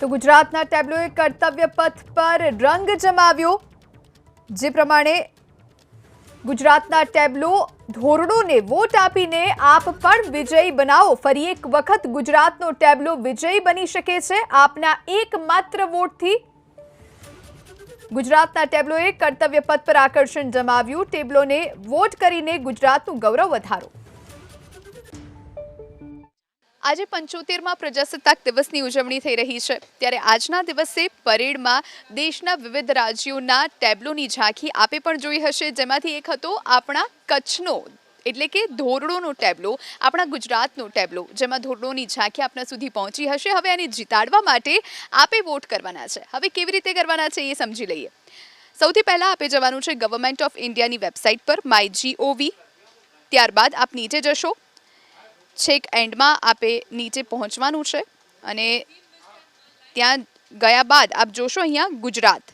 તો ગુજરાતના ટેબ્લોએ કર્તવ્ય પથ પર રંગ જમાવ્યો। જે પ્રમાણે ગુજરાતના ટેબ્લો ધોરણોને વોટ આપીને આપ પણ વિજયી બનાવો। ફરી એક વખત ગુજરાતનો ટેબ્લો વિજયી બની શકે છે આપના એકમાત્ર વોટથી। ગુજરાતના ટેબ્લોએ કર્તવ્ય પથ પર આકર્ષણ જમાવ્યું। ટેબ્લોને વોટ કરીને ગુજરાતનું ગૌરવ વધારો। આજે 75માં પ્રજાસત્તાક દિવસની ઉજવણી થઈ રહી છે, ત્યારે આજના દિવસે પરેડમાં દેશના વિવિધ રાજ્યોના ટેબ્લોની ઝાંખી આપે પણ જોઈ હશે, જેમાંથી એક હતો આપણા કચ્છનો એટલે કે ધોરડોનો ટેબ્લો, આપણા ગુજરાતનો ટેબ્લો, જેમાં ધોરડોની ઝાંખી આપના સુધી પહોંચી હશે। હવે આને જીતાડવા માટે આપે વોટ કરવાના છે। હવે કેવી રીતે કરવાના છે એ સમજી લઈએ। સૌથી પહેલા આપે જવાનું છે ગવર્મેન્ટ ઓફ ઇન્ડિયાની વેબસાઇટ પર MyGov। ત્યારબાદ આપ નીચે જશો, છેક એન્ડમાં આપે નીચે પહોંચવાનું છે અને ત્યાં ગયા બાદ આપ જોશો અહીંયા ગુજરાત,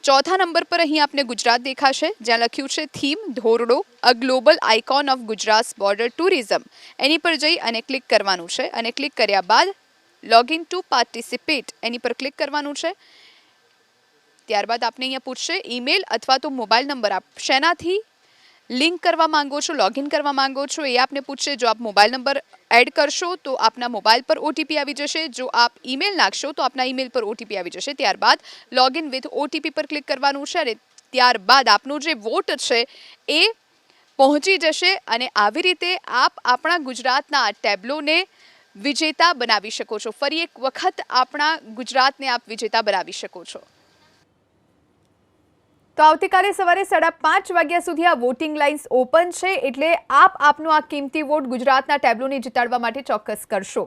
ચોથા નંબર પર અહીં આપને ગુજરાત દેખાશે, જ્યાં લખ્યું છે theme Dhordo a global icon of Gujarat border tourism. એની પર જઈ અને ક્લિક કરવાનું છે અને ક્લિક કર્યા બાદ લોગિન ટુ પાર્ટિસિપેટ એની પર ક્લિક કરવાનું છે। ત્યારબાદ આપને અહીંયા પૂછશે ઈમેલ અથવા તો મોબાઈલ નંબર આપ શેનાથી લિંક કરવા માંગો છો, લોગિન કરવા માંગો છો એ આપને પૂછશે। જો આપ મોબાઈલ નંબર એડ કરશો તો આપના મોબાઈલ પર ઓટીપી આવી જશે। જો આપ ઈમેલ નાખશો તો આપના ઈમેલ પર ઓટીપી આવી જશે। ત્યારબાદ લોગિન વિથ ઓટીપી પર ક્લિક કરવાનું છે અને ત્યારબાદ આપનો જે વોટ છે એ પહોંચી જશે અને આવી રીતે આપ આપણા ગુજરાતના ટેબ્લોને વિજેતા બનાવી શકો છો। ફરી એક વખત આપણા ગુજરાતને આપ વિજેતા બનાવી શકો છો। તો આવતીકાલે સવારે 5:30 વાગ્યા સુધી આ વોટિંગ લાઇન્સ ઓપન છે, એટલે આપ આપનો આ કિંમતી વોટ ગુજરાતના ટેબ્લોને જીતાડવા માટે ચોક્કસ કરશો।